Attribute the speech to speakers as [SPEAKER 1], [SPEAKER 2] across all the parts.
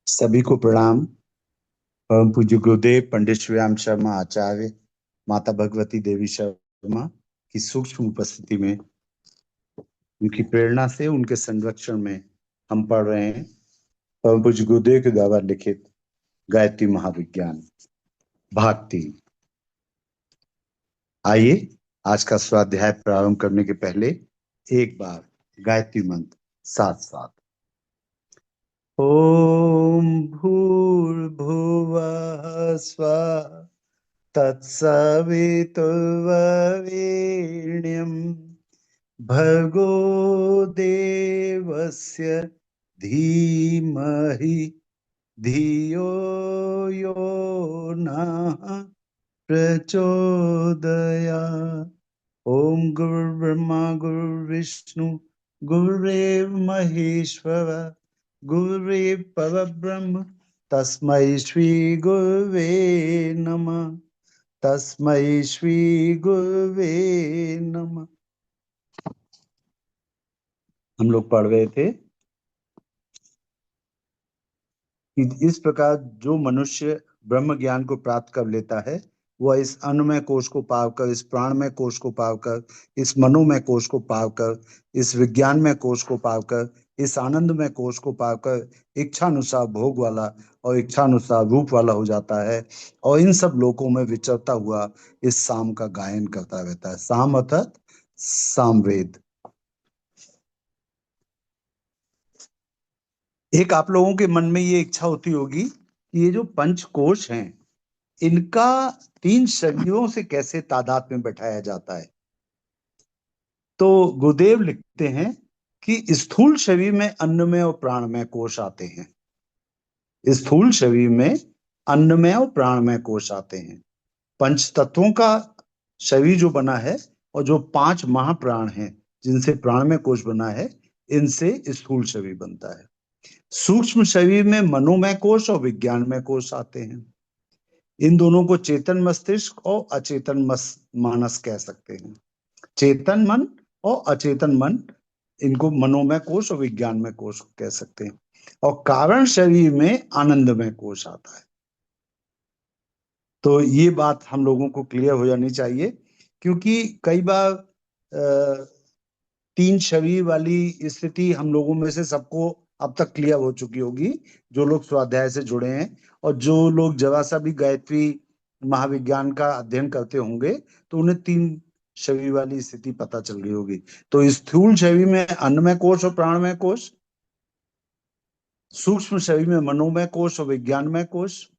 [SPEAKER 1] सभी को प्रणाम। परम पूज्य गुरुदेव पंडित श्रीराम शर्मा आचार्य, माता भगवती देवी शर्मा की सूक्ष्म उपस्थिति में, उनकी प्रेरणा से, उनके संरक्षण में हम पढ़ रहे हैं परम पूज्य गुरुदेव के द्वारा लिखित गायत्री महाविज्ञान भाग 3। आइए आज का स्वाध्याय प्रारंभ करने के पहले एक बार गायत्री मंत्र साथ साथ। ओम भूर्भुवः स्वः तत्सवितुर्वरेण्यं भर्गो देवस्य धीमहि धियो यो नः प्रचोदयात्। ओम गुरुर्ब्रह्मा गुरुर्विष्णु गुरुरेव महेश्वर गुरुरेव परब्रह्म तस्मै श्री गुरुवे नमः। तस्मै श्री गुरुवे नमः। हम लोग पढ़ रहे थे कि इस प्रकार जो मनुष्य ब्रह्म ज्ञान को प्राप्त कर लेता है, वह इस अन्नमय कोश को पार कर, इस प्राणमय कोश को पार कर, इस मनोमय कोश को पार कर, इस विज्ञानमय कोश को पार कर, इस आनंदमय कोश को पार कर इच्छानुसार भोग वाला और इच्छानुसार रूप वाला हो जाता है और इन सब लोकों में विचरता हुआ इस साम का गायन करता रहता है। साम अर्थात सामवेद। एक आप लोगों के मन में ये इच्छा होती होगी कि ये जो पंचकोश हैं, इनका 3 शरीरों से कैसे तादाद में बैठाया जाता है। तो गुरुदेव लिखते हैं कि स्थूल शरीर में अन्नमय और प्राणमय कोश आते हैं। स्थूल शरीर में अन्नमय और प्राणमय कोश आते हैं। पंच तत्वों का शरीर जो बना है और जो 5 महाप्राण हैं जिनसे प्राणमय कोश बना है, इनसे स्थूल शरीर बनता है। सूक्ष्म शरीर में मनोमय कोश और विज्ञानमय कोश आते हैं। इन दोनों को चेतन मस्तिष्क और अचेतन मानस कह सकते हैं। चेतन मन और अचेतन मन, इनको मनोमय कोश और विज्ञानमय कोश कह सकते हैं। और कारण शरीर में आनंदमय कोश आता है। तो ये बात हम लोगों को क्लियर हो जानी चाहिए, क्योंकि कई बार 3 शरीर वाली स्थिति हम लोगों में से सबको अब तक क्लियर हो चुकी होगी, जो लोग स्वाध्याय से जुड़े हैं। और जो लोग जरा सा भी गायत्री महाविज्ञान का अध्ययन करते होंगे तो उन्हें 3 शरीर वाली स्थिति पता चल गई होगी। तो स्थूल शरीर में अन्नमय कोश और प्राणमय कोश, सूक्ष्म शरीर में मनोमय कोश और विज्ञानमय कोश,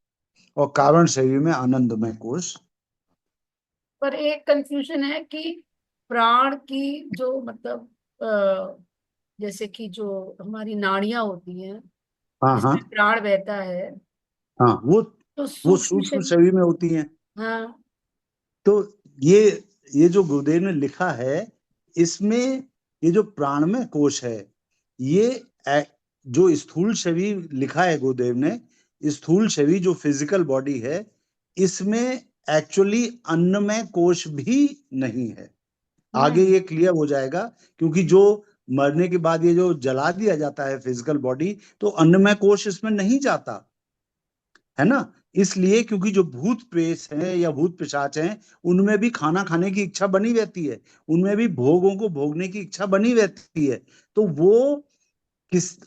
[SPEAKER 1] और कारण शरीर में आनंदमय कोश।
[SPEAKER 2] पर एक कंफ्यूजन है कि प्राण की जो मतलब जैसे कि जो हमारी नाड़ियां होती हैं
[SPEAKER 1] हाँ हाँ
[SPEAKER 2] जिसमें प्राण बहता है,
[SPEAKER 1] हाँ,
[SPEAKER 2] तो
[SPEAKER 1] वो
[SPEAKER 2] सूक्ष्म
[SPEAKER 1] सूक्ष्म
[SPEAKER 2] शरीर।
[SPEAKER 1] शरीर में होती हैं।
[SPEAKER 2] हाँ।
[SPEAKER 1] तो ये ये जो गुरुदेव ने लिखा है, इसमें ये जो प्राणमय कोश है, ये जो स्थूल शरीर लिखा है गुरुदेव ने, स्थूल शरीर जो फिजिकल बॉडी है, इसमें एक्चुअली अन्नमय कोश भी नहीं है। आगे
[SPEAKER 2] हम्म।
[SPEAKER 1] ये क्लियर हो जाएगा, क्योंकि जो मरने के बाद ये जो जला दिया जाता है फिजिकल बॉडी, तो अन्नमय कोश इसमें नहीं जाता है ना। इसलिए क्योंकि जो भूत प्रेत हैं या भूत पिशाच हैं, उनमें भी खाना खाने की इच्छा बनी रहती है, उनमें भी भोगों को भोगने की इच्छा बनी रहती है। तो वो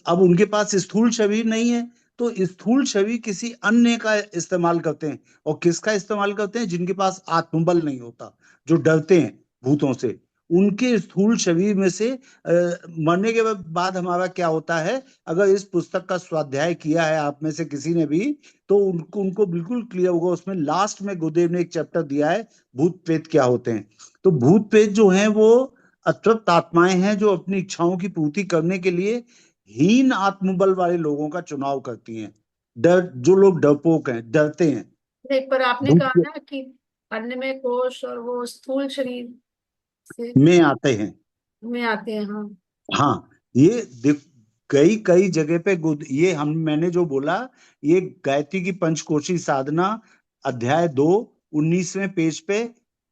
[SPEAKER 1] अब उनके पास स्थूल शरीर नहीं है, तो स्थूल शरीर किसी अन्य का इस्तेमाल करते हैं। और किसका इस्तेमाल करते हैं? जिनके पास आत्मबल नहीं होता, जो डरते हैं भूतों से, उनके स्थूल शरीर में से मरने के बाद हमारा क्या होता है, अगर इस पुस्तक का स्वाध्याय किया है आप में से किसी ने भी, तो उनको उनको बिल्कुल क्लियर होगा। उसमें लास्ट में गुरुदेव ने एक चैप्टर दिया है, भूत प्रेत क्या होते हैं। तो भूत प्रेत जो हैं वो अतृप्त आत्माएं हैं, जो अपनी इच्छाओं की पूर्ति करने के लिए हीन आत्मबल वाले लोगों का चुनाव करती हैं। जो लोग डरपोक हैं, डरते हैं।
[SPEAKER 2] एक पर आपने कहा
[SPEAKER 1] भूत
[SPEAKER 2] ना कि अन्नमय कोश और वो स्थूल शरीर से
[SPEAKER 1] में आते हैं।
[SPEAKER 2] में आते हैं। हाँ।
[SPEAKER 1] हाँ, ये कई कई जगह पे ये मैंने जो बोला, ये गायत्री की पंचकोशी साधना अध्याय 2 19वें पेज पे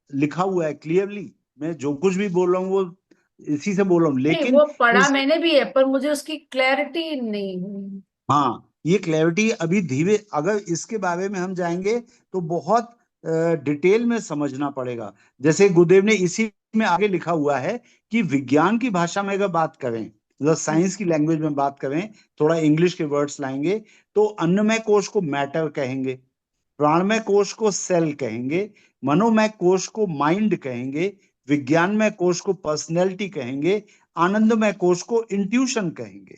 [SPEAKER 1] लिखा हुआ है क्लियरली। मैं जो कुछ भी बोल रहा हूँ वो इसी से बोल रहा हूँ,
[SPEAKER 2] नहीं,
[SPEAKER 1] लेकिन
[SPEAKER 2] वो पढ़ा
[SPEAKER 1] इस
[SPEAKER 2] मैंने भी है पर मुझे उसकी क्लैरिटी नहीं हुई।
[SPEAKER 1] हाँ, ये क्लैरिटी अभी धीरे, अगर इसके बारे में हम जाएंगे तो बहुत डिटेल में समझना पड़ेगा। जैसे गुरुदेव ने इसी में आगे लिखा हुआ है कि विज्ञान की भाषा में अगर बात करें, मतलब साइंस की लैंग्वेज में बात करें, थोड़ा इंग्लिश के वर्ड्स लाएंगे, तो अन्नमय कोश को मैटर कहेंगे, प्राणमय कोश को सेल कहेंगे, मनोमय कोश को माइंड कहेंगे, विज्ञानमय कोश को पर्सनैलिटी कहेंगे, आनंदमय कोश को इंट्यूशन कहेंगे।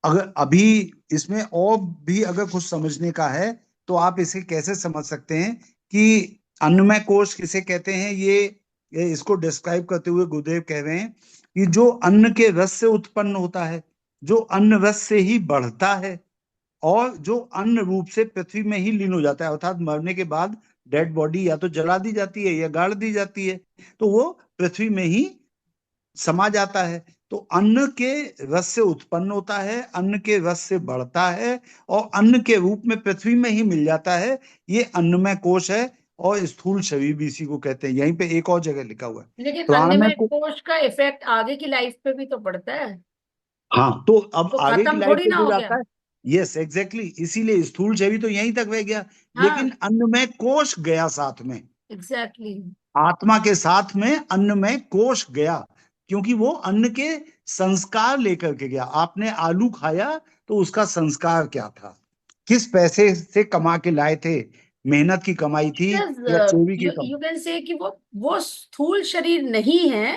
[SPEAKER 1] अगर अभी इसमें और भी अगर कुछ समझने का है तो आप इसे कैसे समझ सकते हैं कि अन्नमय कोश किसे कहते हैं, ये इसको डिस्क्राइब करते हुए गुरुदेव कह रहे हैं कि जो अन्न के रस से उत्पन्न होता है, जो अन्न रस से ही बढ़ता है, और जो अन्न रूप से पृथ्वी में ही लीन हो जाता है, अर्थात मरने के बाद डेड बॉडी या तो जला दी जाती है या गाड़ दी जाती है, तो वो पृथ्वी में ही समा जाता है। तो अन्न के रस से उत्पन्न होता है, अन्न के रस से बढ़ता है, और अन्न के रूप में पृथ्वी में ही मिल जाता है। ये अन्नमय कोश है, और स्थूल शरीर भी इसी को कहते हैं। यहीं पे एक और जगह लिखा हुआ है
[SPEAKER 2] लेकिन
[SPEAKER 1] प्राणमय
[SPEAKER 2] अन्नमय
[SPEAKER 1] को।
[SPEAKER 2] कोश का इफेक्ट आगे की लाइफ पे भी तो पड़ता है,
[SPEAKER 1] हाँ, तो अब
[SPEAKER 2] वो
[SPEAKER 1] आगे की
[SPEAKER 2] खत्म
[SPEAKER 1] लाइफ
[SPEAKER 2] थोड़ी
[SPEAKER 1] पे
[SPEAKER 2] ना
[SPEAKER 1] जो
[SPEAKER 2] हो गया।
[SPEAKER 1] जाता है, यस एग्जैक्टली, इसीलिए स्थूल शरीर तो यहीं तक रह गया, लेकिन
[SPEAKER 2] हाँ,
[SPEAKER 1] अन्नमय कोश गया साथ में।
[SPEAKER 2] एग्जैक्टली।
[SPEAKER 1] आत्मा के साथ में अन्न में कोश गया, क्योंकि वो अन्न के संस्कार लेकर के गया। आपने आलू खाया तो उसका संस्कार क्या था, किस पैसे से कमा के लाए थे, मेहनत की कमाई थी या चोरी की
[SPEAKER 2] यू
[SPEAKER 1] कमाई।
[SPEAKER 2] यू कैन से कि वो स्थूल शरीर नहीं है,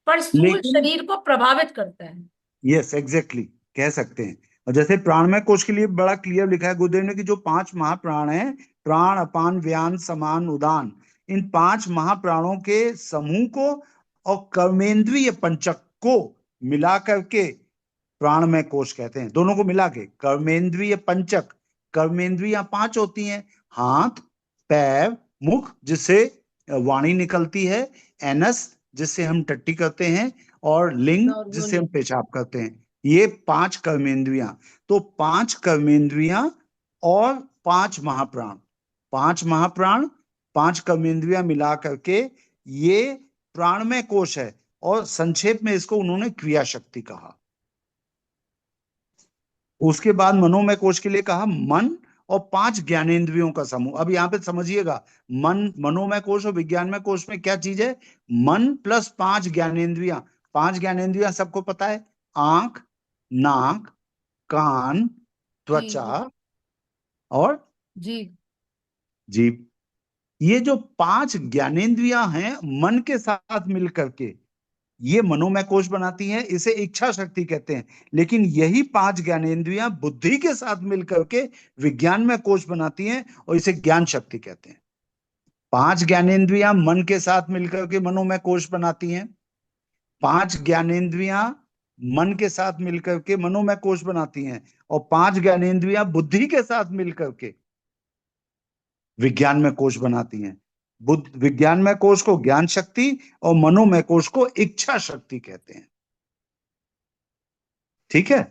[SPEAKER 2] पर स्थूल
[SPEAKER 1] लेकिन
[SPEAKER 2] शरीर को प्रभावित करता है।
[SPEAKER 1] यस एग्जैक्टली, कह सकते हैं। और जैसे प्राणमय कोश के लिए बड़ा क्लियर लिखा है गुरुदेव ने कि जो 5 महाप्राण हैं, प्राण अपान व्यान समान उदान, इन 5 महाप्राणों के समूह को और कर्मेंद्रिय पंचक को मिला करके प्राणमय कोश कहते हैं। दोनों को मिला के कर्मेंद्रिय पंचक, कर्मेंद्रियां 5 होती हैं, हाथ, पैर, मुख जिससे वाणी निकलती है, एनस जिससे हम टट्टी करते हैं, और लिंग
[SPEAKER 2] और
[SPEAKER 1] जिससे हम
[SPEAKER 2] योनि।
[SPEAKER 1] पेशाब करते हैं। ये 5 कर्मेंद्रियां। तो 5 कर्मेंद्रियां और 5 महाप्राण, 5 महाप्राण, 5 कर्मेंद्रियां मिला करके ये प्राणमय कोश है। और संक्षेप में इसको उन्होंने क्रिया शक्ति कहा। उसके बाद मनोमय कोश के लिए कहा मन और 5 ज्ञानेंद्रियों का समूह। अब यहाँ पे समझिएगा, मन, मनोमय कोश और विज्ञानमय कोश में क्या चीज है, मन प्लस 5 ज्ञानेंद्रियां। 5 ज्ञानेंद्रियां सबको पता है, आंख, नाक, कान,
[SPEAKER 2] जी
[SPEAKER 1] त्वचा और
[SPEAKER 2] जी
[SPEAKER 1] जीभ। ये जो 5 ज्ञानेंद्रियां हैं मन के साथ मिलकर के ये मनोमय कोश बनाती हैं, इसे इच्छा शक्ति कहते हैं। लेकिन यही 5 ज्ञानेंद्रियां बुद्धि के साथ मिलकर के विज्ञानमय कोश बनाती हैं, और इसे ज्ञान शक्ति कहते हैं। 5 ज्ञानेंद्रियां मन के साथ मिलकर के मनोमय कोश बनाती हैं, 5 ज्ञानेंद्रियां मन के साथ मिलकर के मनोमय कोश बनाती हैं, और 5 ज्ञानेंद्रियां बुद्धि के साथ मिलकर के विज्ञानमय कोश बनाती हैं। बुद्ध विज्ञानमय कोश को ज्ञान शक्ति और मनोमय कोश को इच्छा शक्ति कहते हैं। ठीक है,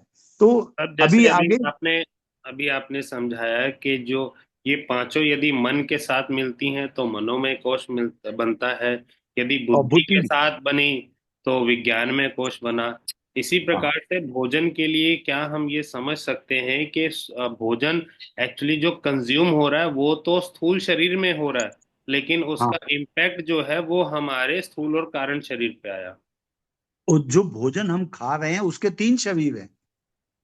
[SPEAKER 1] तो
[SPEAKER 3] अब
[SPEAKER 1] अभी
[SPEAKER 3] जैसे
[SPEAKER 1] आगे।
[SPEAKER 3] अभी आपने समझाया कि जो ये पांचों यदि मन के साथ मिलती हैं तो मनोमय कोश बनता है, यदि
[SPEAKER 1] और
[SPEAKER 3] बुद्धि के
[SPEAKER 1] बुद्धि।
[SPEAKER 3] साथ बनी तो विज्ञानमय कोश बना। इसी
[SPEAKER 1] हाँ,
[SPEAKER 3] प्रकार से भोजन के लिए क्या हम ये समझ सकते हैं कि भोजन एक्चुअली जो कंज्यूम हो रहा है वो तो स्थूल शरीर में हो रहा है, लेकिन
[SPEAKER 1] हाँ,
[SPEAKER 3] उसका इम्पैक्ट जो है वो हमारे स्थूल और कारण शरीर पे आया।
[SPEAKER 1] और जो भोजन हम खा रहे हैं उसके 3 शरीर हैं।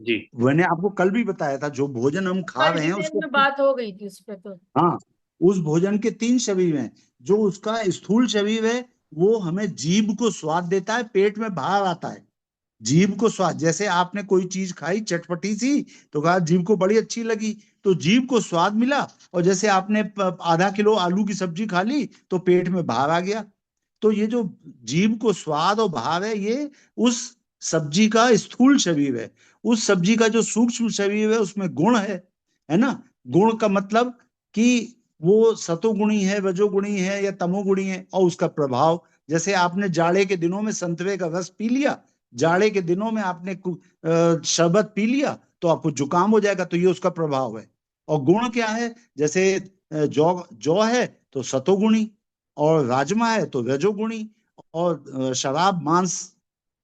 [SPEAKER 3] जी।
[SPEAKER 1] मैंने आपको कल भी बताया था, जो भोजन हम खा
[SPEAKER 2] कल
[SPEAKER 1] रहे हैं
[SPEAKER 2] डिटेल
[SPEAKER 1] उसके
[SPEAKER 2] में बात हो गई थी उस पे तो।
[SPEAKER 1] हाँ, उस भोजन के 3 शरीर हैं। जो उसका स्थूल शरीर है वो हमें जीभ को स्वाद देता है, पेट में भाव आता है, जीभ को स्वाद। जैसे आपने कोई चीज खाई चटपटी सी, तो कहा जीभ को बड़ी अच्छी लगी, तो जीभ को स्वाद मिला। और जैसे आपने आधा किलो आलू की सब्जी खा ली तो पेट में भाव आ गया। तो ये जो जीभ को स्वाद और भाव है, ये उस सब्जी का स्थूल शरीर है। उस सब्जी का जो सूक्ष्म शरीर है उसमें गुण है ना। गुण का मतलब कि वो सतोगुणी है, रजोगुणी है या तमोगुणी है, और उसका प्रभाव। जैसे आपने जाड़े के दिनों में संतरे का रस पी लिया, जाड़े के दिनों में आपने शरबत पी लिया तो आपको जुकाम हो जाएगा, तो ये उसका प्रभाव है। और गुण क्या है, जैसे जौ जौ है तो सतोगुणी, और राजमा है तो रजोगुणी, और शराब, मांस,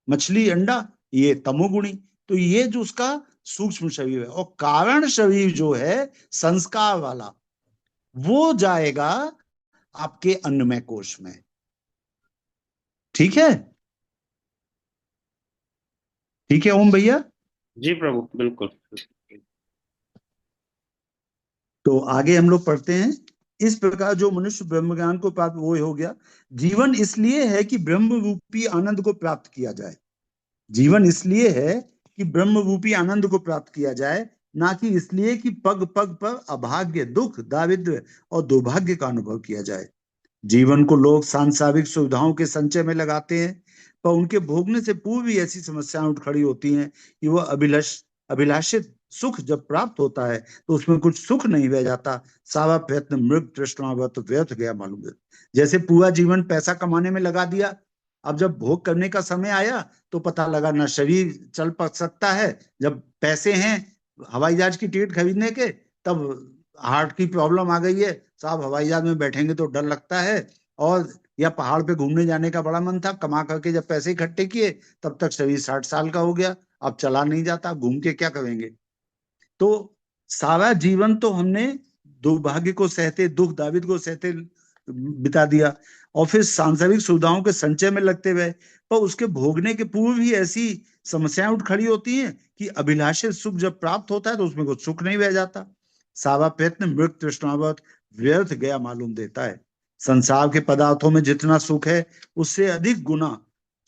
[SPEAKER 1] मछली, अंडा ये तमोगुणी। तो ये जो उसका सूक्ष्म शरीर है, और कारण शरीर जो है संस्कार वाला, वो जाएगा आपके अन्नमय कोश में। ठीक है, ठीक है ओम भैया।
[SPEAKER 3] जी प्रभु, बिल्कुल।
[SPEAKER 1] तो आगे हम लोग पढ़ते हैं। इस प्रकार जो मनुष्य ब्रह्म ज्ञान को प्राप्त, वो हो गया। जीवन इसलिए है कि ब्रह्म रूपी आनंद को प्राप्त किया जाए। जीवन इसलिए है कि ब्रह्म रूपी आनंद को प्राप्त किया जाए, ना कि इसलिए कि पग पग पर अभाग्य, दुख, दारिद्र्य और दुर्भाग्य का अनुभव किया जाए। जीवन को लोग सांसारिक सुविधाओं के संचय में लगाते हैं, पर उनके भोगने से पूर्व ही ऐसी समस्याएं उठ खड़ी होती हैं कि वह अभिलाषित सुख जब प्राप्त होता है तो उसमें कुछ सुख नहीं रह जाता। सारा प्रयत्न मृग तृष्णावत व्यर्थ गया मालूम है। जैसे पूरा जीवन पैसा कमाने में लगा दिया, अब जब भोग करने का समय आया तो पता लगा ना शरीर चल पक सकता है। जब पैसे हैं हवाई जहाज की टिकट खरीदने के, तब हार्ट की प्रॉब्लम आ गई है, साहब हवाई जहाज में बैठेंगे तो डर लगता है। और या पहाड़ पे घूमने जाने का बड़ा मन था, कमा करके जब पैसे इकट्ठे किए तब तक शरीर 60 साल का हो गया, अब चला नहीं जाता, घूम के क्या करेंगे। तो सारा जीवन तो हमने दुर्भाग्य को सहते, दुख दारिद्र को सहते बिता दिया, और फिर सांसारिक सुविधाओं के संचय में लगते गए, पर उसके भोगने के पूर्व ही ऐसी समस्याएं उठ खड़ी होती हैं कि अभिलाषित सुख जब प्राप्त होता है तो उसमें कुछ सुख नहीं रह जाता। सारा प्रयत्न मृग तृष्णावत व्यर्थ गया मालूम देता है। संसार के पदार्थों में जितना सुख है उससे अधिक गुना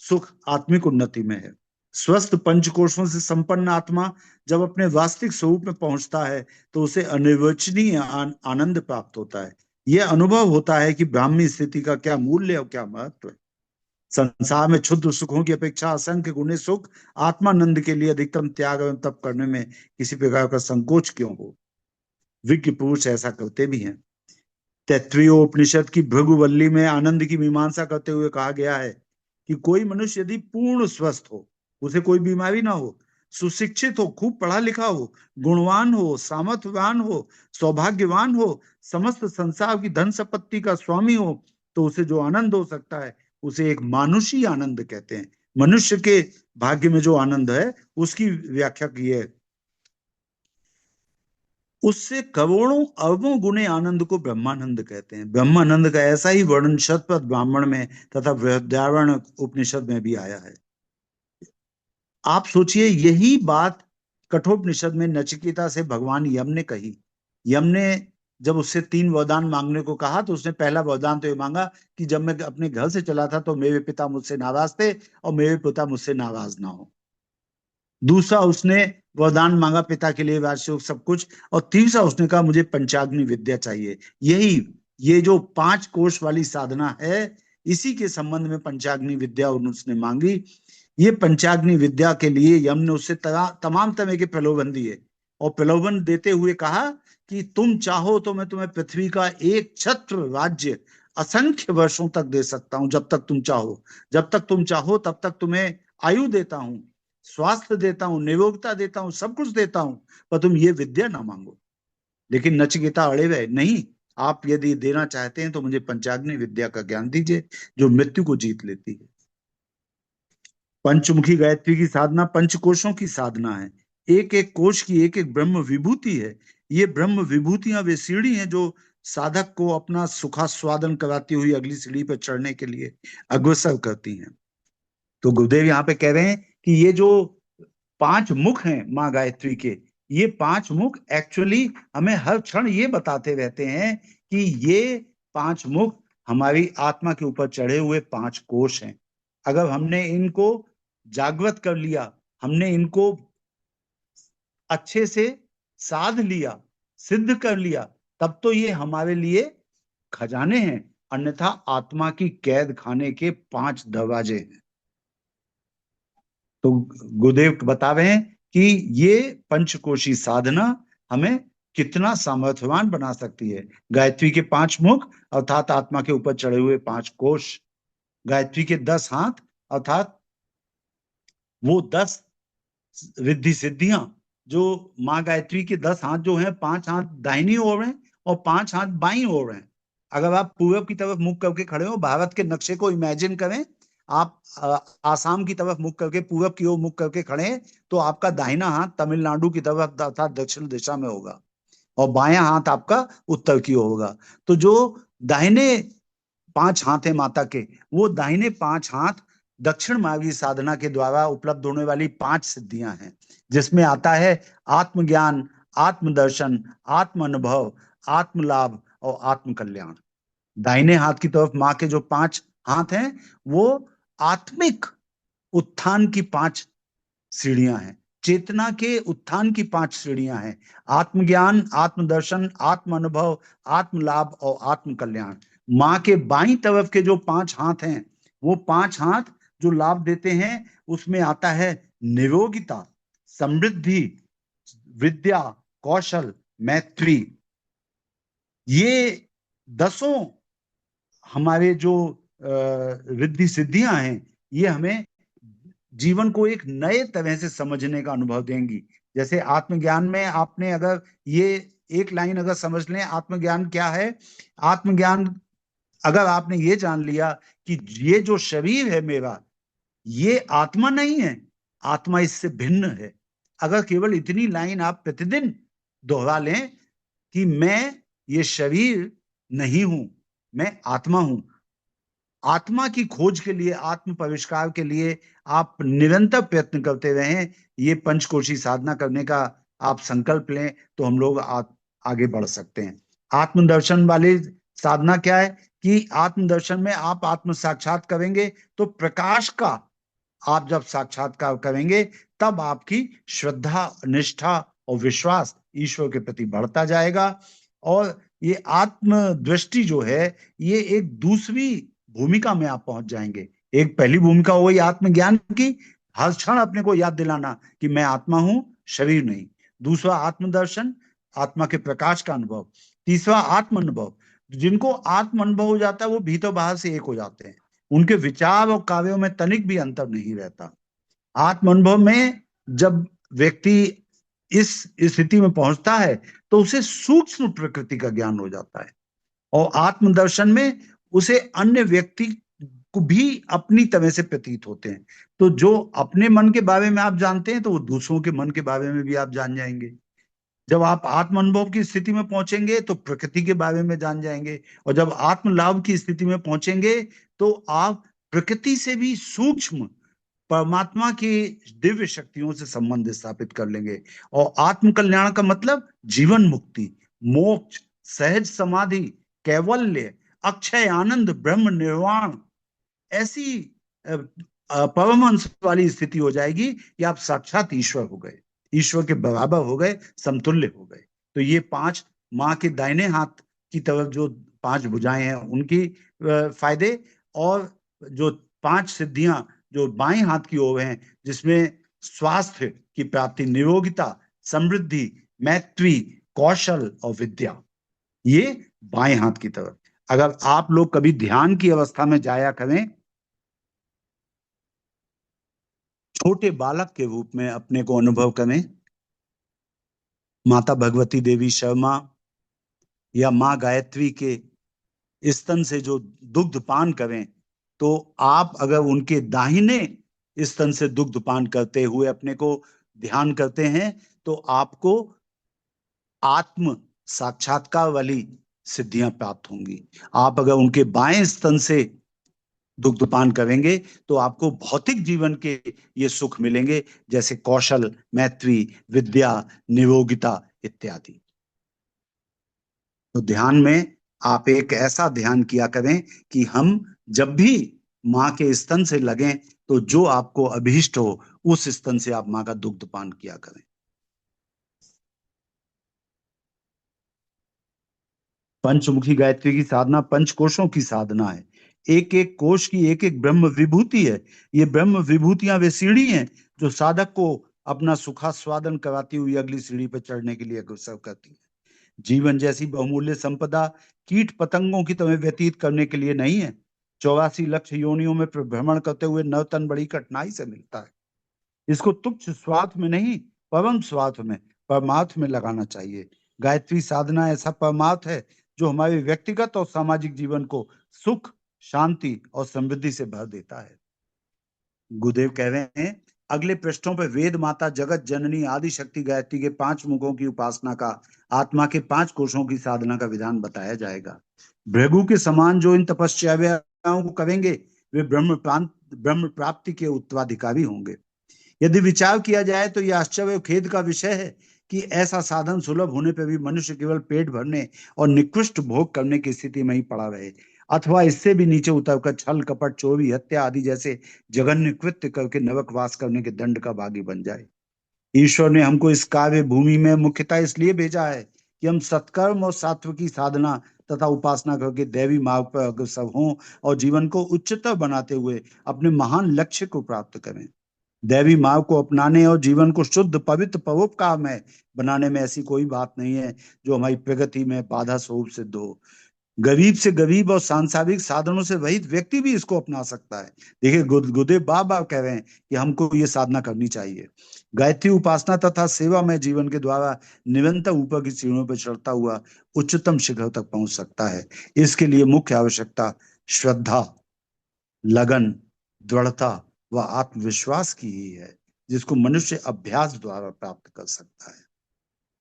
[SPEAKER 1] सुख आत्मिक उन्नति में है। स्वस्थ पंचकोशों से संपन्न आत्मा जब अपने वास्तविक स्वरूप में पहुंचता है तो उसे अनिर्वचनीय आनंद प्राप्त होता है। यह अनुभव होता है कि ब्राह्मी स्थिति का क्या मूल्य और क्या महत्व है। संसार में क्षुद्र सुखों की अपेक्षा असंख्य गुणे सुख आत्मानंद के लिए अधिकतम त्याग एवं तप करने में किसी प्रकार का संकोच क्यों हो। विज्ञ पुरुष ऐसा करते भी हैं। तैत्तिरीय उपनिषद की भृगुवल्ली में आनंद की मीमांसा करते हुए कहा गया है कि कोई मनुष्य यदि पूर्ण स्वस्थ हो, उसे कोई बीमारी ना हो, सुशिक्षित हो, खूब पढ़ा लिखा हो, गुणवान हो, सामर्थ्यवान हो, सौभाग्यवान हो, समस्त संसार की धन संपत्ति का स्वामी हो, तो उसे जो आनंद हो सकता है उसे एक मानुषी आनंद कहते हैं। मनुष्य के भाग्य में जो आनंद है उसकी व्याख्या की है। उससे करोड़ों अरबों गुने आनंद को ब्रह्मानंद कहते हैं। ब्रह्मानंद का ऐसा ही वर्णन शतपथ ब्राह्मण में तथा बृहदारण्यक उपनिषद में भी आया है। आप सोचिए, यही बात कठोपनिषद में नचिकेता से भगवान यम ने कही। यम ने जब उससे 3 वरदान मांगने को कहा तो उसने पहला वरदान तो ये मांगा कि जब मैं अपने घर से चला था तो मेरे पिता मुझसे नाराज थे और मेरे पिता मुझसे नाराज ना हो। दूसरा उसने वरदान मांगा पिता के लिए वार्षिक सब कुछ, और तीसरा उसने कहा मुझे पंचाग्नि विद्या चाहिए। ये जो 5 कोश वाली साधना है, इसी के संबंध में पंचाग्नि विद्या उसने मांगी। ये पंचाग्नि विद्या के लिए यम ने उससे तमाम तरह के प्रलोभन दिए, और प्रलोभन देते हुए कहा कि तुम चाहो तो मैं तुम्हें पृथ्वी का एक छत्र राज्य असंख्य वर्षों तक दे सकता हूं, जब तक तुम चाहो। जब तक तुम चाहो तब तक तुम्हें आयु देता हूं, स्वास्थ्य देता हूं, निरोगता देता हूं, सब कुछ देता हूं, पर तुम ये विद्या ना मांगो। लेकिन नचिकेता अड़े हुए, नहीं, आप यदि देना चाहते हैं तो मुझे पंचाग्नि विद्या का ज्ञान दीजिए जो मृत्यु को जीत लेती है। पंचमुखी गायत्री की साधना पंचकोशों की साधना है। एक एक कोश की एक एक ब्रह्म विभूति है। ये ब्रह्म विभूतियां वे सीढ़ी हैं जो साधक को अपना सुखास्वादन कराती हुई अगली सीढ़ी पर चढ़ने के लिए अग्रसर करती हैं। तो गुरुदेव यहाँ पे कह रहे हैं कि ये जो 5 मुख हैं माँ गायत्री के, ये 5 मुख एक्चुअली हमें हर क्षण ये बताते रहते हैं कि ये 5 मुख हमारी आत्मा के ऊपर चढ़े हुए 5 कोश हैं। अगर हमने इनको जागृत कर लिया, हमने इनको अच्छे से साध लिया, सिद्ध कर लिया, तब तो ये हमारे लिए खजाने हैं, अन्यथा आत्मा की कैद खाने के 5 दरवाजे हैं। तो गुरुदेव बता रहे हैं कि ये पंचकोशी साधना हमें कितना सामर्थ्यवान बना सकती है। गायत्री के 5 मुख अर्थात आत्मा के ऊपर चढ़े हुए 5 कोश, गायत्री के 10 हाथ अर्थात वो 10 रिद्धि सिद्धियां, जो माँ गायत्री के 10 हाथ जो हैं, 5 हाथ दाहिनी ओर हैं और 5 हाथ बाईं ओर हैं। अगर आप पूर्व की तरफ मुख करके खड़े हो, भारत के नक्शे को इमेजिन करें, आप आसाम की तरफ मुख करके, पूरब की ओर मुख करके खड़े हैं, तो आपका दाहिना हाथ तमिलनाडु की तरफ अर्थात दक्षिण दिशा में होगा और बायां हाथ आपका उत्तर की ओर होगा। तो जो दाहिने 5 हाथ है माता के, वो दाहिने 5 हाथ दक्षिण मार्गी साधना के द्वारा उपलब्ध होने वाली 5 सिद्धियां हैं, जिसमें आता है आत्मज्ञान, आत्मदर्शन, आत्म अनुभव, आत्मलाभ और आत्म कल्याण। दाहिने हाथ की तरफ माँ के जो 5 हाथ हैं, वो आत्मिक उत्थान की 5 सीढ़ियां हैं, चेतना के उत्थान की 5 सीढ़ियां हैं। आत्मज्ञान, आत्मदर्शन, आत्म अनुभव, आत्मलाभ और आत्म कल्याण। माँ के बाईं तरफ के जो 5 हाथ हैं, वो 5 हाथ जो लाभ देते हैं, उसमें आता है निरोगिता, समृद्धि, विद्या, कौशल, मैत्री। ये 10 हमारे जो रिद्धि सिद्धियां हैं, ये हमें जीवन को एक नए तरह से समझने का अनुभव देंगी। जैसे आत्मज्ञान में आपने अगर ये एक लाइन अगर समझ लें, आत्मज्ञान क्या है? आत्मज्ञान अगर आपने ये जान लिया कि ये जो शरीर है मेरा, ये आत्मा नहीं है, आत्मा इससे भिन्न है। अगर केवल इतनी लाइन आप प्रतिदिन दोहरा लें कि मैं ये शरीर नहीं हूं, मैं आत्मा हूं, आत्मा की खोज के लिए, आत्म परिष्कार के लिए आप निरंतर प्रयत्न करते रहें, ये पंचकोशी साधना करने का आप संकल्प लें, तो हम लोग आगे बढ़ सकते हैं। आत्मदर्शन वाली साधना क्या है कि आत्मदर्शन में आप आत्म साक्षात करेंगे, तो प्रकाश का आप जब साक्षात्कार करेंगे, तब आपकी श्रद्धा, निष्ठा और विश्वास ईश्वर के प्रति बढ़ता जाएगा। और ये आत्म दृष्टि जो है, ये एक दूसरी भूमिका में आप पहुंच जाएंगे। एक पहली भूमिका हो गई आत्मज्ञान की, हर क्षण अपने को याद दिलाना कि मैं आत्मा हूं, शरीर नहीं। दूसरा आत्मदर्शन, आत्मा के प्रकाश का अनुभव। तीसरा आत्म अनुभव, जिनको आत्म अनुभव हो जाता है वो भीतर बाहर से एक हो जाते हैं, उनके विचार और कार्यों में तनिक भी अंतर नहीं रहता। आत्म अनुभव में जब व्यक्ति इस स्थिति में पहुंचता है, तो उसे सूक्ष्म प्रकृति का ज्ञान हो जाता है, और आत्मदर्शन में उसे अन्य व्यक्ति को भी अपनी तरह से प्रतीत होते हैं। तो जो अपने मन के बारे में आप जानते हैं, तो वो दूसरों के मन के बारे में भी आप जान जाएंगे। जब आप आत्म अनुभव की स्थिति में पहुंचेंगे, तो प्रकृति के बारे में जान जाएंगे, और जब आत्म लाभ की स्थिति में पहुंचेंगे, तो आप प्रकृति से भी सूक्ष्म परमात्मा की दिव्य शक्तियों से संबंध स्थापित कर लेंगे। और आत्म कल्याण का मतलब जीवन मुक्ति, मोक्ष, सहज समाधि, कैवल्य, अक्षय आनंद, ब्रह्म निर्वाण, ऐसी परमहंस वाली स्थिति हो जाएगी कि आप साक्षात ईश्वर हो गए, ईश्वर के बराबर हो गए, समतुल्य हो गए। तो ये 5 माँ के दाहिने हाथ की तरफ जो 5 भुजाएं हैं, उनकी फायदे, और जो 5 सिद्धियां जो बाएं हाथ की ओर हैं, जिसमें स्वास्थ्य की प्राप्ति, निरोगिता, समृद्धि, मैत्री, कौशल और विद्या, ये बाएं हाथ की तरफ। अगर आप लोग कभी ध्यान की अवस्था में जाया करें, छोटे बालक के रूप में अपने को अनुभव करें, माता भगवती देवी शर्मा या माँ गायत्री के स्तन से जो दुग्ध पान करें, तो आप अगर उनके दाहिने स्तन से दुग्ध पान करते हुए अपने को ध्यान करते हैं, तो आपको आत्म साक्षात्कार वाली सिद्धियां प्राप्त होंगी। आप अगर उनके बाएं स्तन से दुग्धपान करेंगे, तो आपको भौतिक जीवन के ये सुख मिलेंगे, जैसे कौशल, मैत्री, विद्या, निरोगिता इत्यादि। तो ध्यान में आप एक ऐसा ध्यान किया करें कि हम जब भी माँ के स्तन से लगें, तो जो आपको अभीष्ट हो, उस स्तन से आप माँ का दुग्धपान किया करें। पंचमुखी गायत्री की साधना पंचकोशों की साधना है। एक एक कोश की एक एक ब्रह्म विभूति है। ये ब्रह्म विभूतियां वे सीढ़ी हैं जो साधक को अपना सुखास्वादन कराती हुई अगली सीढ़ी पर चढ़ने के लिए अग्रसर करती है। जीवन जैसी बहुमूल्य संपदा कीट पतंगों की तरह व्यतीत करने के लिए नहीं है। 84 लाख योनियों में भ्रमण करते हुए नवतन बड़ी कठिनाई से मिलता है। इसको तुच्छ स्वार्थ में नहीं, परम स्वार्थ में, परमार्थ में लगाना चाहिए। गायत्री साधना ऐसा परमार्थ है जो हमारे व्यक्तिगत और सामाजिक जीवन को सुख, शांति और समृद्धि से भर देता है। गुरुदेव कह रहे हैं अगले पृष्ठों पर वेद माता जगत जननी आदि शक्ति गायत्री के 5 मुखों की उपासना का, आत्मा के 5 कोशों की साधना का विधान बताया जाएगा। भृगु के समान जो इन तपस्याओं को करेंगे वे ब्रह्म प्राप्ति के उत्तराधिकारी होंगे। यदि विचार किया जाए तो यह आश्चर्य और खेद का विषय है कि ऐसा साधन सुलभ होने पर भी मनुष्य केवल पेट भरने और निकृष्ट भोग करने की स्थिति में ही पड़ा रहे, अथवा इससे भी नीचे उतरकर छल कपट चोरी हत्या आदि जैसे जघन्य कृत्य करके नरकवास करने के दंड का भागी बन जाए। ईश्वर ने हमको इस कार्य भूमि में मुख्यतः इसलिए भेजा है कि हम सत्कर्म और सात्विकी साधना तथा उपासना करके दैवी मार्ग पर अग्रसर हों और जीवन को उच्चतर बनाते हुए अपने महान लक्ष्य को प्राप्त करें। दैवी मार्ग को अपनाने और जीवन को शुद्ध पवित्र परोपकारमय बनाने में ऐसी कोई बात नहीं है जो हमारी प्रगति में बाधा स्वरूप सिद्ध हो। गरीब से गरीब और सांसारिक साधनों से रहित व्यक्ति भी इसको अपना सकता है। देखिए गुरुदेव बार बार कह रहे हैं कि हमको ये साधना करनी चाहिए। गायत्री उपासना तथा सेवा में जीवन के द्वारा निरंतर ऊपर की सीढ़ियों पर चढ़ता हुआ उच्चतम शिखर तक पहुंच सकता है। इसके लिए मुख्य आवश्यकता श्रद्धा, लगन, दृढ़ता व आत्मविश्वास की ही है, जिसको मनुष्य अभ्यास द्वारा प्राप्त कर सकता है।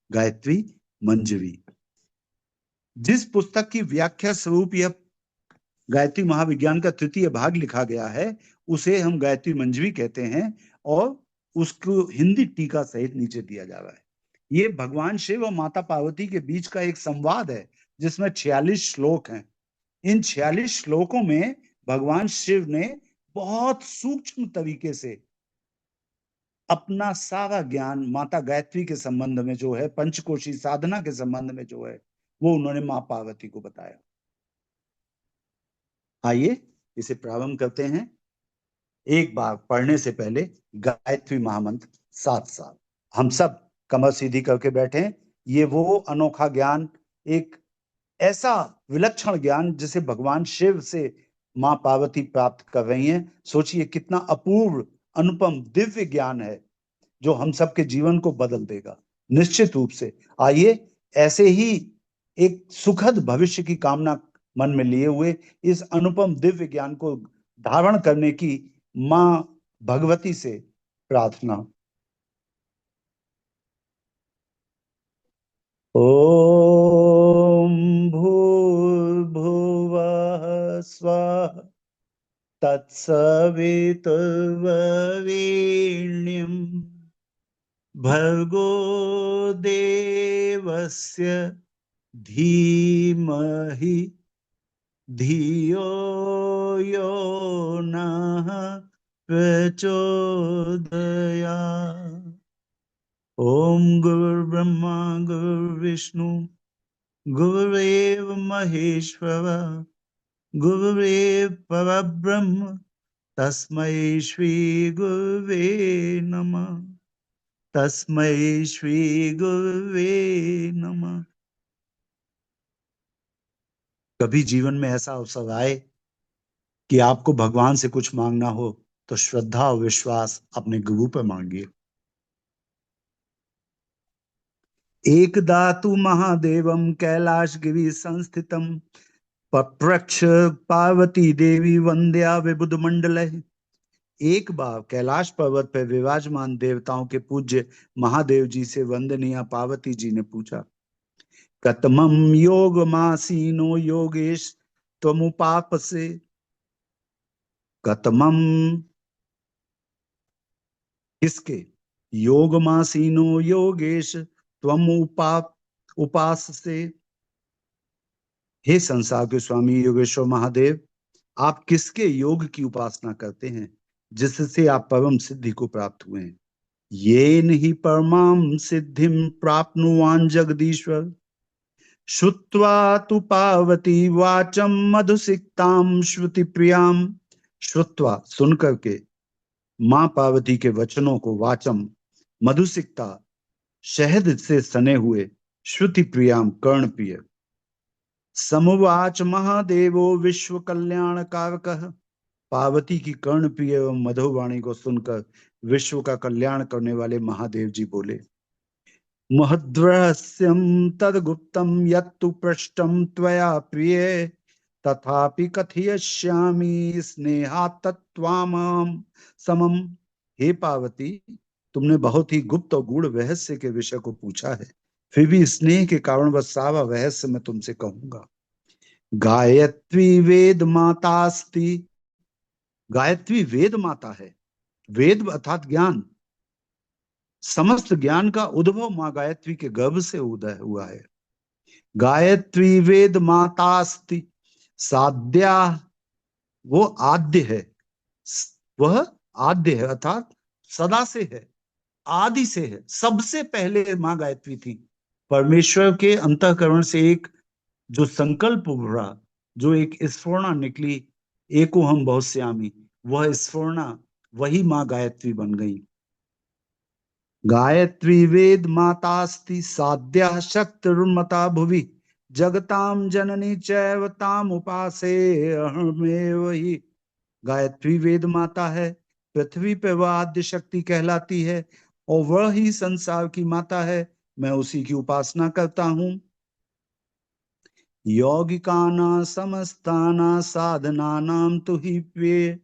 [SPEAKER 1] गायत्री मंजरी, जिस पुस्तक की व्याख्या स्वरूप यह गायत्री महाविज्ञान का तृतीय भाग लिखा गया है उसे हम गायत्री मंजरी कहते हैं और उसको हिंदी टीका सहित नीचे दिया जा रहा है। ये भगवान शिव और माता पार्वती के बीच का एक संवाद है जिसमें 46 श्लोक हैं। इन 46 श्लोकों में भगवान शिव ने बहुत सूक्ष्म तरीके से अपना सारा ज्ञान माता गायत्री के संबंध में जो है, पंचकोशी साधना के संबंध में जो है, वो उन्होंने मां पार्वती को बताया। आइए इसे प्रारंभ करते हैं। एक बार पढ़ने से पहले गायत्री महामंत्र 7 साल हम सब कमर सीधी करके बैठे। ये वो अनोखा ज्ञान, एक ऐसा विलक्षण ज्ञान जिसे भगवान शिव से मां पार्वती प्राप्त कर रही हैं। सोचिए कितना अपूर्व, अनुपम, दिव्य ज्ञान है जो हम सबके जीवन को बदल देगा निश्चित रूप से। आइए ऐसे ही एक सुखद भविष्य की कामना मन में लिए हुए इस अनुपम दिव्य ज्ञान को धारण करने की मां भगवती से प्रार्थना। ओम भूर्भुवः स्वः तत्सवितुर्वरेण्यं भर्गो देवस्य धीमहि धियो यो नः प्रचोदयात्। ओम गुरुर्ब्रह्मा गुरुर्विष्णु गुरुरेव महेश्वर गुरुरेव परब्रह्म तस्मै श्री गुरुवे नमः। तस्मै श्री गुरुवे नमः। कभी जीवन में ऐसा अवसर आए कि आपको भगवान से कुछ मांगना हो तो श्रद्धा और विश्वास अपने गुरु पर मांगिए। एक दातु महादेवम कैलाश गिरि संस्थितम पप्रक्ष पार्वती देवी वंद्या विबुध मंडल। एक बार कैलाश पर्वत पर विराजमान देवताओं के पूज्य महादेव जी से वंदनीय पार्वती जी ने पूछा, कतमम योग मासीनो योगेश त्वमुपाप से। कतमम किसके? योग मासीनो योगेश त्वम उपास से। हे संसार के स्वामी योगेश्वर महादेव, आप किसके योग की उपासना करते हैं जिससे आप परम सिद्धि को प्राप्त हुए हैं? ये नहीं परमाम सिद्धिम प्राप्नुवान जगदीश्वर श्रुत्वा तु पार्वती वाचम मधुसिक्ताम श्रुति प्रियाम। श्रुत्वा सुन करके मां पार्वती के वचनों को, वाचम मधुसिक्ता शहद से सने हुए, श्रुति प्रियाम कर्ण प्रिय। समुवाच महादेवो विश्व कल्याण कारकः। पार्वती की कर्ण प्रिय एवं मधुवाणी को सुनकर विश्व का कल्याण करने वाले महादेव जी बोले, महद्रहस्यम तदगुप्तम यत्तु पृष्टम त्वया प्रिय तथापि कथयिष्यामि स्नेहात् तत्त्वामहं समम। हे पार्वती, तुमने बहुत ही गुप्त और गूढ़ रहस्य के विषय को पूछा है, फिर भी स्नेह के कारण वह सारा रहस्य मैं तुमसे कहूंगा। गायत्री वेद मातास्ति। गायत्री वेद माता है। वेद अर्थात ज्ञान, समस्त ज्ञान का उद्भव मां गायत्री के गर्भ से उदय हुआ है। गायत्री वेद मातास्ति साध्या, वो आद्य है, वह आद्य है अर्थात सदा से है, आदि से है, सबसे पहले मां गायत्री थी। परमेश्वर के अंतःकरण से एक जो संकल्प उभरा, जो एक स्फुरणा निकली, एको हम बहुश्यामी, वह स्फुरणा वही मां गायत्री बन गई। गायत्री वेद मातास्ति साध्या शक्तिर्मता भुवि, जगताम जननी चैव ताम उपासे अहमेव हि। गायत्री वेद माता है, पृथ्वी पे वह आद्य शक्ति कहलाती है और वह ही संसार की माता है, मैं उसी की उपासना करता हूं। यौगिकाना समस्ताना साधनानां तु हि प्रिये,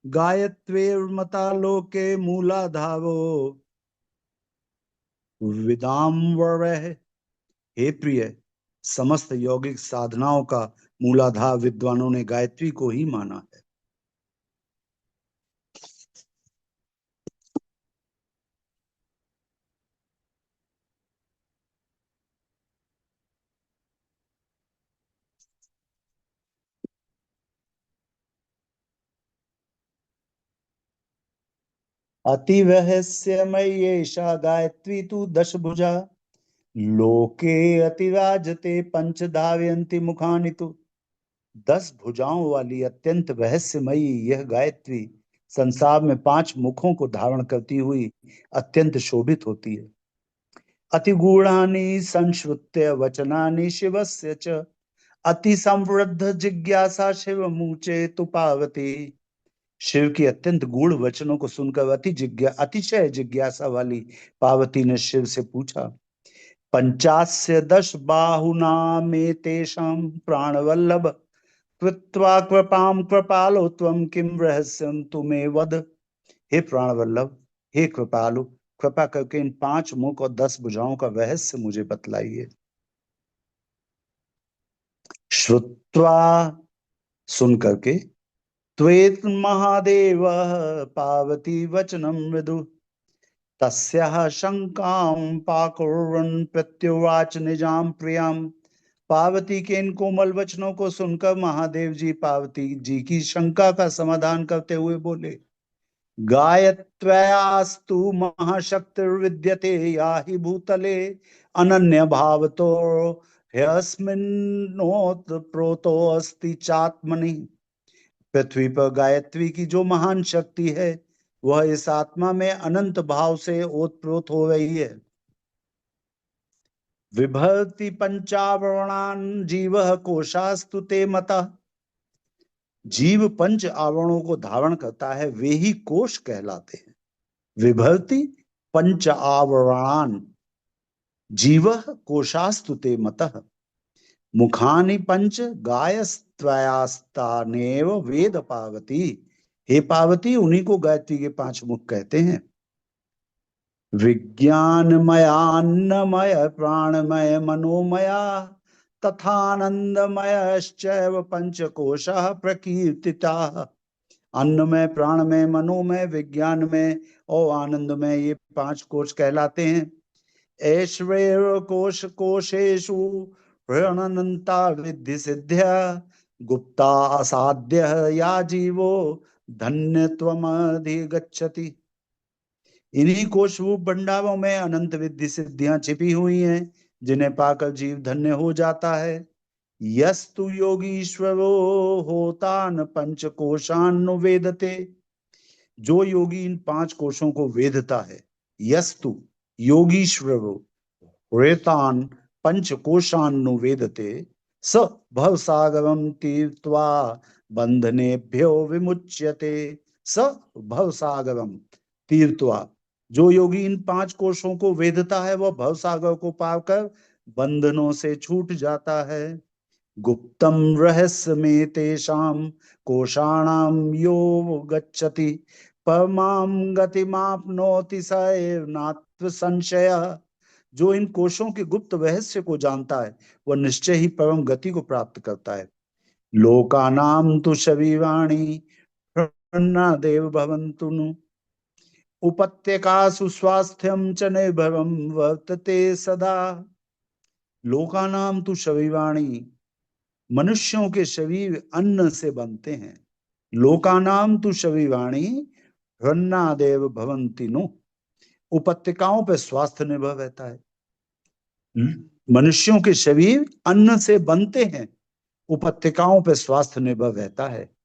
[SPEAKER 1] गायत्रीर्मता लोके मूलाधारो विदाम्बरः। हे प्रिय, समस्त यौगिक साधनाओं का मूलाधार विद्वानों ने गायत्री को ही माना है। अति रहस्यमयी एषा गायत्री तु दशभुजा, लोके अतिराजते पंच धावयन्ति मुखानि तु। 10 भुजाओं वाली अत्यंत रहस्यमयी यह गायत्री संसार में 5 मुखों को धारण करती हुई अत्यंत शोभित होती है। अतिगूढ़ानि संश्रुत्य वचनानि शिवस्य च, अति संवृद्ध जिज्ञासा शिव मुचे तु पार्वती। शिव की अत्यंत गूढ़ वचनों को सुनकर अतिशय जिज्ञासा वाली पार्वती ने शिव से पूछा, पंचास्य 10 बाहुना में तेषां प्राणवल्लभ, कृत्वा कृपाम कृपालो त्वं किम रहस्यम तुम्हें वद। हे प्राणवल्लभ, हे कृपालु, कृपा करके इन 5 मुख और 10 भुजाओं का रहस्य मुझे बतलाइए। श्रुत्वा, सुन करके, त्वेत महादेव पार्वती वचनम मृदु, तस्याः शंकां पाकुर्वन् प्रत्युवाच निजाम प्रियाम। पार्वती के इन कोमल वचनों को सुनकर महादेव जी पार्वती जी की शंका का समाधान करते हुए बोले, गायत्र्यास्तु महाशक्तिर्विद्यते या हि भूतले, अनन्य भावतो ह्यस्मिन्नोत प्रोतो अस्ति चात्मनि। पृथ्वी पर गायत्री की जो महान शक्ति है, वह इस आत्मा में अनंत भाव से ओतप्रोत हो रही है। विभर्ति पंचावरणान जीवः कोशास्तु ते मतः। जीव 5 आवरणों को धारण करता है, वे ही कोश कहलाते हैं। विभर्ति पंच आवरणान जीवः कोशास्तु ते मतः, मुखानि पंच गायस्त्वयास्तानेव वेद पार्वती। हे पार्वती, उन्हीं को गायत्री के 5 मुख कहते हैं। विज्ञानमयान्नमय प्राणमय मनोमया तथानंदमयश्चैव पंचकोशः प्रकीर्तिताः। अन्नमय, प्राणमय, मनोमय, विज्ञानमय और आनंदमय, ये 5 कोश कहलाते हैं। ऐश्वर्य कोश कोशेषु प्रणनंता विद्धि सिद्ध्या, गुप्ता असाध्य या जीवो धन्यत्वमधिगच्छति। इन्हीं कोश रूप भंडारों में अनंत विद्धि सिद्धियां छिपी हुई हैं, जिन्हें पाकर जीव धन्य हो जाता है। यस्तु योगीश्वरो होतान पंचकोशान वेदते। जो योगी इन 5 कोशों को वेदता है, यस्तु योगीश्वरो रेतान पंचकोशान्नु वेदते, स भवसागरं तीर्त्वा बंधनेभ्यो विमुच्यते। स भवसागरम तीर्त्वा, जो योगी इन 5 कोशों को वेदता है, वह भवसागर को पाकर बंधनों से छूट जाता है। गुप्तम रहस्यमे तेषां कोशाणां यो गच्छति परमां गतिमाप्नोति स एव नात्व संशयः। जो इन कोशों के गुप्त रहस्य को जानता है वह निश्चय ही परम गति को प्राप्त करता है। लोकानां तु शरीराणि देव भवन्तु नु उपत्यकासु स्वास्थ्यं च निर्भरं वर्तते सदा। लोकानां तु शरीराणि, मनुष्यों के शरीर अन्न से बनते हैं। लोकानाम तु शरीराणि हृन्नादेव भवन्ति नु, उपत्यकाओं पर स्वास्थ्य निर्भर रहता है। मनुष्यों के शरीर अन्न से बनते हैं, उपत्यकाओं पर स्वास्थ्य निर्भर रहता है।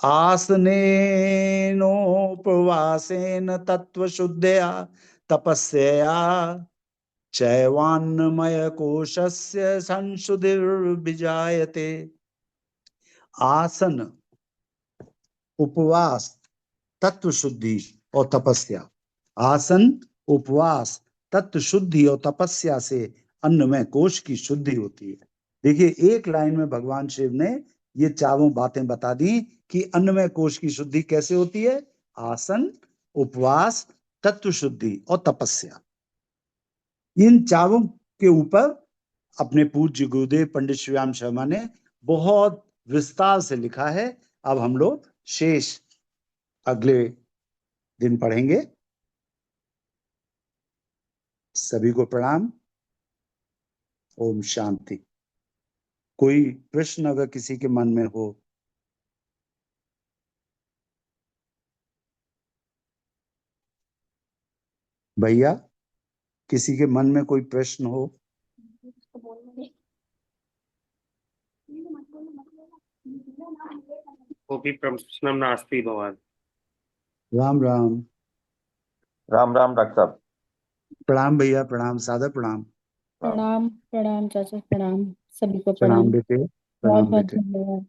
[SPEAKER 1] आसनेनोपवासेन तत्व शुद्धया तपस्या चैवान्नमय कोशस्य संशुद्धिर्विजायते। आसन, उपवास, तत्व शुद्धि और तपस्या। आसन, उपवास, तत्व शुद्धि और तपस्या से अन्नमय कोश की शुद्धि होती है। देखिए, एक लाइन में भगवान शिव ने ये चारों बातें बता दी कि अन्नमय कोश की शुद्धि कैसे होती है। आसन, उपवास, तत्व शुद्धि और तपस्या। इन चारों के ऊपर अपने पूज्य गुरुदेव पंडित श्रीराम शर्मा ने बहुत विस्तार से लिखा है। अब हम लोग शेष अगले दिन पढ़ेंगे। सभी को प्रणाम। ओम शांति। कोई प्रश्न अगर किसी के मन में हो? भैया, किसी के मन में कोई प्रश्न हो?
[SPEAKER 3] कोऽपि प्रश्नं नास्ति भवान्।
[SPEAKER 1] राम राम।
[SPEAKER 4] राम राम डॉक्टर साहब।
[SPEAKER 1] प्रणाम भैया, प्रणाम, सादर प्रणाम।
[SPEAKER 5] प्रणाम प्रणाम चाचा, प्रणाम सभी को
[SPEAKER 1] प्रणाम
[SPEAKER 5] प्रणाम।
[SPEAKER 1] बेटे,
[SPEAKER 5] बहुत
[SPEAKER 1] प्रणाम
[SPEAKER 5] बहुत
[SPEAKER 1] बेटे।
[SPEAKER 5] धन्यवाद।